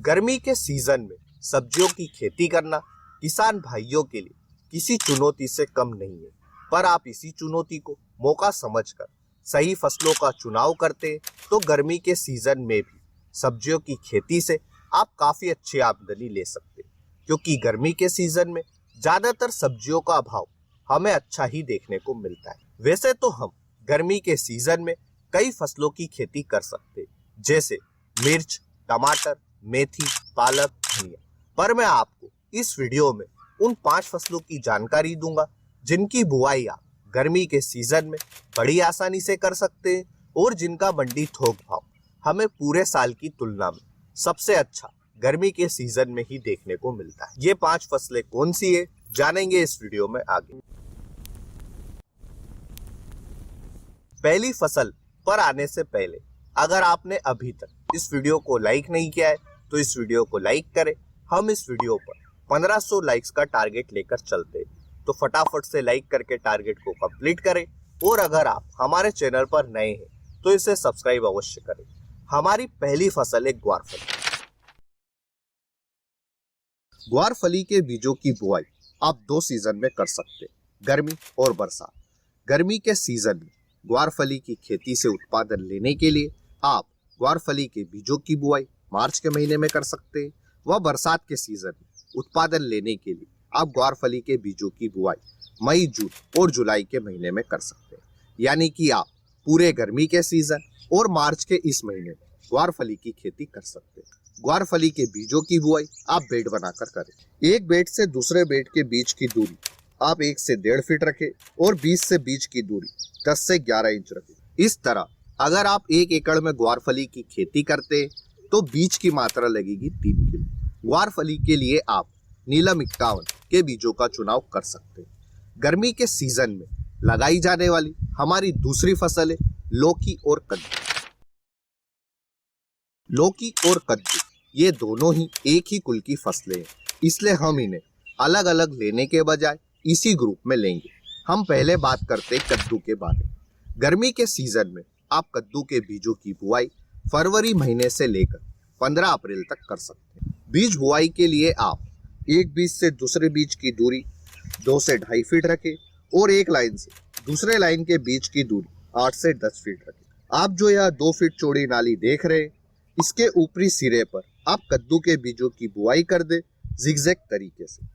गर्मी के सीजन में सब्जियों की खेती करना किसान भाइयों के लिए किसी चुनौती से कम नहीं है, पर आप इसी चुनौती को मौका समझकर सही फसलों का चुनाव करते हैं तो गर्मी के सीजन में भी सब्जियों की खेती से आप काफी अच्छी आमदनी ले सकते हैं, क्योंकि गर्मी के सीजन में ज्यादातर सब्जियों का भाव हमें अच्छा ही देखने को मिलता है। वैसे तो हम गर्मी के सीजन में कई फसलों की खेती कर सकते हैं, जैसे मिर्च, टमाटर, मेथी, पालक, धनिया। पर मैं आपको इस वीडियो में उन 5 फसलों की जानकारी दूंगा जिनकी बुआई आप गर्मी के सीजन में बड़ी आसानी से कर सकते हैं और जिनका मंडी थोक भाव हमें पूरे साल की तुलना में सबसे अच्छा गर्मी के सीजन में ही देखने को मिलता है। ये 5 फसलें कौन सी है जानेंगे इस वीडियो में आगे। पहली फसल पर आने से पहले अगर आपने अभी तक इस वीडियो को लाइक नहीं किया है तो इस वीडियो को लाइक करें। हम इस वीडियो पर 1500 लाइक्स का टारगेट लेकर चलते हैं, तो फटाफट से लाइक करके टारगेट को कंप्लीट करें। और अगर आप हमारे चैनल पर नए हैं तो इसे सब्सक्राइब अवश्य करें। हमारी पहली फसल है ग्वारफली। ग्वारफली के बीजों की बुआई आप 2 सीजन में कर सकते हैं, गर्मी और बरसात। गर्मी के सीजन में ग्वारफली की खेती से उत्पादन लेने के लिए आप ग्वारफली के बीजों की बुआई मार्च के महीने में कर सकते हैं। वह बरसात के सीजन में उत्पादन लेने के लिए आप ग्वारफली के बीजों की बुआई मई, जून और जुलाई के महीने में कर सकते हैं। यानी कि आप पूरे गर्मी के सीजन और मार्च के इस महीने में ग्वारफली की खेती कर सकते हैं। ग्वारफली के बीजों की बुआई आप बेड बनाकर करें। एक बेड से दूसरे बेड के बीच की दूरी आप 1 से 1.5 फीट रखें और बीज से बीज की दूरी 10 से 11 इंच रखें। इस तरह अगर आप 1 एकड़ में ग्वारफली की खेती करते हैं तो बीज की मात्रा लगेगी 3 किलो। ग्वारफली के लिए आप नीलम 51 के बीजों का चुनाव कर सकते हैं। गर्मी के सीजन में लगाई जाने वाली हमारी दूसरी फसल है लौकी और कद्दू। लौकी और कद्दू ये दोनों ही एक ही कुल की फसलें हैं, इसलिए हम इन्हें अलग अलग लेने के बजाय इसी ग्रुप में लेंगे। हम पहले बात करते हैं कद्दू के बारे में। गर्मी के सीजन में आप कद्दू के बीजों की बुआई फरवरी महीने से लेकर 15 अप्रैल तक कर सकते हैं। बीज बुआई के लिए आप एक बीज से दूसरे बीज की दूरी 2 से 2.5 फीट रखें और एक लाइन से दूसरे लाइन के बीच की दूरी 8 से 10 फीट रखें। आप जो यह 2 फीट चौड़ी नाली देख रहे हैं, इसके ऊपरी सिरे पर आप कद्दू के बीजों की बुआई कर दे जिगजैग तरीके से।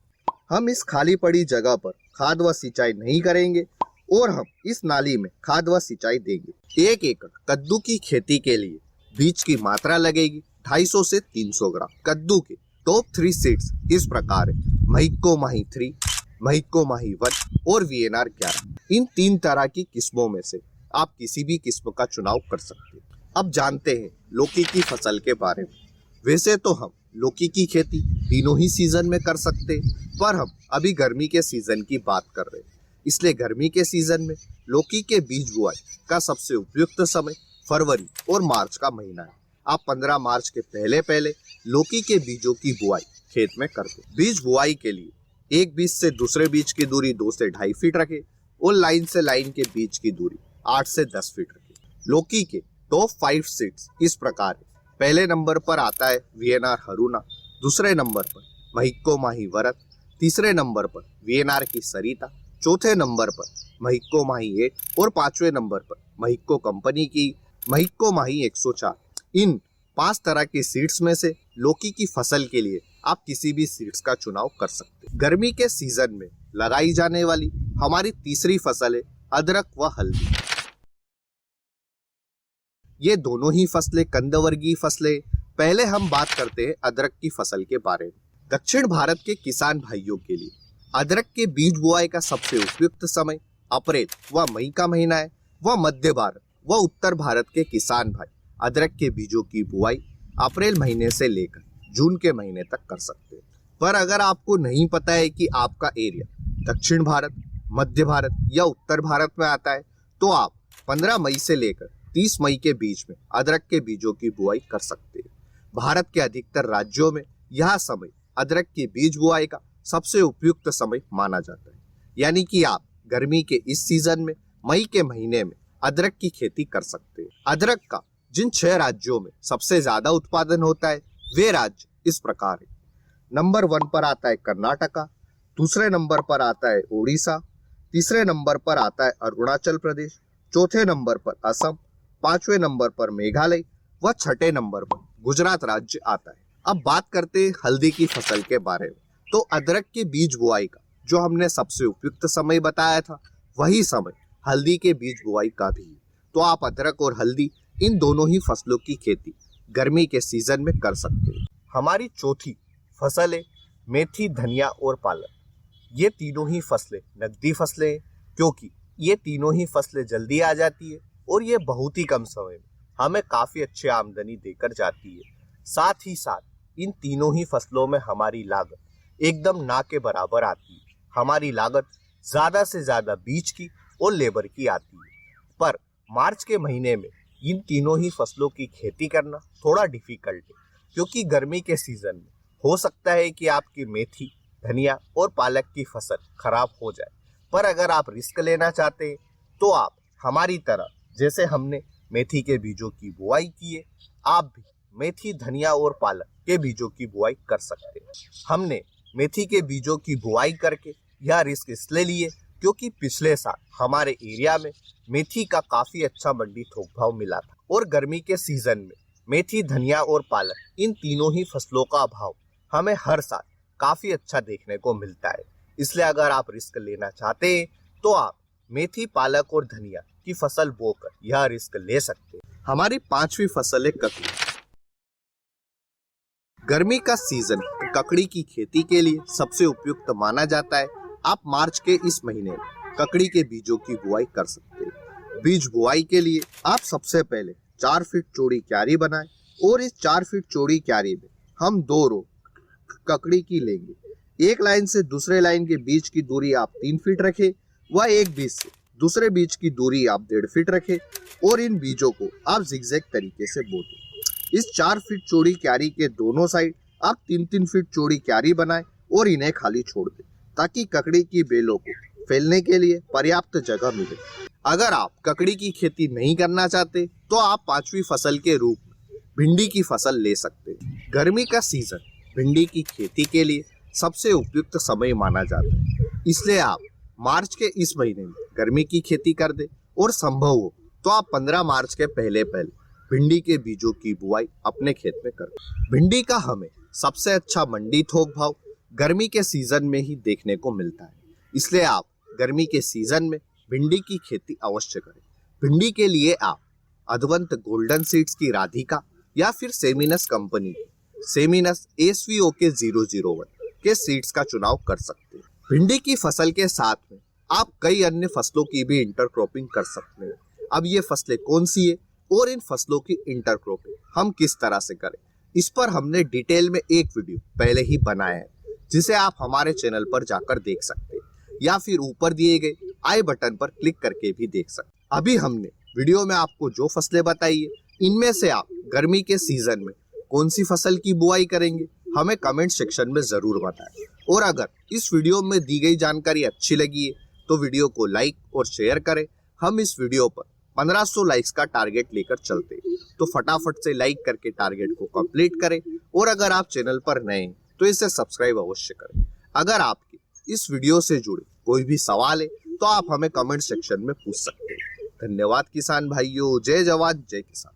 हम इस खाली पड़ी जगह पर खाद व सिंचाई नहीं करेंगे और हम इस नाली में खाद व सिंचाई देंगे। 1 एकड़ कद्दू की खेती के लिए बीज की मात्रा लगेगी 250 से 300 ग्राम। कद्दू के टॉप 3 सीड्स इस प्रकार है: महिको माही 3, महिको माही 1 और वीएनआर 11। इन 3 तरह की किस्मों में से आप किसी भी किस्म का चुनाव कर सकते हैं। अब जानते हैं लौकी की फसल के बारे में। वैसे तो हम लौकी की खेती तीनों ही सीजन में कर सकते हैं, पर हम अभी गर्मी के सीजन की बात कर रहे हैं, इसलिए गर्मी के सीजन में लौकी के बीज बुआई का सबसे उपयुक्त समय फरवरी और मार्च का महीना है। आप 15 मार्च के पहले लौकी के बीजों की बुआई खेत में कर दें। बीज बुआई के लिए एक बीज से दूसरे बीज की दूरी 2 से 2.5 फीट रखें और लाइन से लाइन के बीच की दूरी 8 से 10 फीट रखें। लौकी के टॉप 5 सीड्स इस प्रकार है: पहले नंबर पर आता है वीएनआर हरुना, दूसरे नंबर पर महिको माही वरत, तीसरे नंबर पर वीएनआर की सरिता, चौथे नंबर पर महिको माही 8 और 5वें नंबर पर महिको कंपनी की महिको माही 104। इन 5 तरह के सीड्स में से लौकी की फसल के लिए आप किसी भी सीड्स का चुनाव कर सकते हैं। गर्मी के सीजन में लगाई जाने वाली हमारी तीसरी फसल है अदरक व हल्दी। ये दोनों ही फसलें कंदवर्गीय फसलें। पहले हम बात करते हैं अदरक की फसल के बारे में। दक्षिण भारत के किसान भाइयों के लिए अदरक के बीज बुआई का सबसे उपयुक्त समय अप्रैल व मई का महीना है। वह मध्य भारत व उत्तर भारत के किसान भाई अदरक के बीजों की बुआई अप्रैल महीने से लेकर जून के महीने तक कर सकते हैं। पर अगर आपको नहीं पता है कि आपका एरिया दक्षिण भारत, मध्य भारत या उत्तर भारत में आता है, तो आप 15 मई से लेकर 30 मई के बीच में अदरक के बीजों की बुआई कर सकते हैं। भारत के अधिकतर राज्यों में यह समय अदरक के बीज बुआई का सबसे उपयुक्त समय माना जाता है। यानी कि आप गर्मी के इस सीजन में मई के महीने में अदरक की खेती कर सकते हैं। अदरक का जिन 6 राज्यों में सबसे ज्यादा उत्पादन होता है वे राज्य इस प्रकार है। नंबर 1 पर आता है कर्नाटका, दूसरे नंबर पर आता है ओडिशा, तीसरे नंबर पर आता है अरुणाचल प्रदेश, चौथे नंबर पर असम, पांचवें नंबर पर मेघालय व छठे नंबर पर गुजरात राज्य आता है। अब बात करते हैं हल्दी की फसल के बारे में। तो अदरक के बीज बुआई का जो हमने सबसे उपयुक्त समय बताया था, वही समय हल्दी के बीज बुआई का भी है। तो आप अदरक और हल्दी इन दोनों ही फसलों की खेती गर्मी के सीजन में कर सकते हैं। हमारी चौथी फसल है मेथी, धनिया और पालक। ये तीनों ही फसलें नकदी फसलें हैं, क्योंकि ये तीनों ही फसलें जल्दी आ जाती है और ये बहुत ही कम समय में हमें काफी अच्छी आमदनी देकर जाती है। साथ ही साथ इन तीनों ही फसलों में हमारी लागत एकदम ना के बराबर आती है। हमारी लागत ज्यादा से ज्यादा बीज की और लेबर की आती है। पर मार्च के महीने में इन तीनों ही फसलों की खेती करना थोड़ा डिफिकल्ट है, क्योंकि गर्मी के सीजन में हो सकता है कि आपकी मेथी, धनिया और पालक की फसल खराब हो जाए। पर अगर आप रिस्क लेना चाहते हैं तो आप हमारी तरह, जैसे हमने मेथी के बीजों की बुआई की है, आप भी मेथी, धनिया और पालक के बीजों की बुआई कर सकते हैं। हमने मेथी के बीजों की बुआई करके यह रिस्क इसलिए लिए क्योंकि पिछले साल हमारे एरिया में मेथी का काफी अच्छा मंडी थोक भाव मिला था और गर्मी के सीजन में मेथी, धनिया और पालक इन तीनों ही फसलों का भाव हमें हर साल काफी अच्छा देखने को मिलता है। इसलिए अगर आप रिस्क लेना चाहते हैं तो आप मेथी, पालक और धनिया की फसल बोकर यह रिस्क ले सकते हैं। हमारी पांचवी फसल है ककड़ी। गर्मी का सीजन ककड़ी की खेती के लिए सबसे उपयुक्त माना जाता है। आप मार्च के इस महीने में ककड़ी के बीजों की बुआई कर सकते हैं। बीज बुआई के लिए आप सबसे पहले 4 फीट चौड़ी क्यारी बनाएं और इस 4 फीट चौड़ी क्यारी में हम 2 रो ककड़ी की लेंगे। एक लाइन से दूसरे लाइन के बीच की दूरी आप 3 फीट रखें व एक बीज से दूसरे बीज की दूरी आप 1.5 फीट रखें और इन बीजों को आप जिगजैग तरीके से बो दें। इस 4 फीट चौड़ी क्यारी के दोनों साइड आप 3-3 फीट चौड़ी क्यारी बनाएं और इन्हें खाली छोड़ दें, ताकि ककड़ी की बेलों को फैलने के लिए पर्याप्त जगह मिले। अगर आप ककड़ी की खेती नहीं करना चाहते तो आप पांचवी फसल के रूप में भिंडी की फसल ले सकते हैं। गर्मी का सीजन भिंडी की खेती के लिए सबसे उपयुक्त समय माना जाता है। इसलिए आप मार्च के इस महीने में गर्मी की खेती कर दे और संभव हो तो आप 15 मार्च के पहले भिंडी के बीजों की बुआई अपने खेत में करें। भिंडी का हमें सबसे अच्छा मंडी थोक भाव गर्मी के सीजन में ही देखने को मिलता है। इसलिए आप गर्मी के सीजन में भिंडी की खेती अवश्य करें। भिंडी के लिए आप अद्वंत गोल्डन सीड्स की राधिका या फिर सेमिनस कंपनी सेमिनस SVOK 001 के सीड्स का चुनाव कर सकते हैं। भिंडी की फसल के साथ में आप कई अन्य फसलों की भी इंटरक्रॉपिंग कर सकते हैं। अब ये फसलें कौन सी है और इन फसलों की इंटरक्रॉपिंग हम किस तरह से करें, इस पर हमने डिटेल में एक वीडियो पहले ही बनाया है, जिसे आप हमारे चैनल पर जाकर देख सकते हैं या फिर ऊपर दिए गए आई बटन पर क्लिक करके भी देख सकते हैं। अभी हमने वीडियो में आपको जो फसलें बताई है, इनमें से आप गर्मी के सीजन में कौन सी फसल की बुआई करेंगे, हमें कमेंट सेक्शन में जरूर बताएं। और अगर इस वीडियो में दी गई जानकारी अच्छी लगी है तो वीडियो को लाइक और शेयर करें। हम इस वीडियो पर 1500 लाइक्स का टारगेट लेकर चलते हैं, तो फटाफट से लाइक करके टारगेट को कंप्लीट करें। और अगर आप चैनल पर नए हैं तो इसे सब्सक्राइब अवश्य करें। अगर आपके इस वीडियो से जुड़े कोई भी सवाल है तो आप हमें कमेंट सेक्शन में पूछ सकते हैं। धन्यवाद किसान भाइयों। जय जवान जय किसान।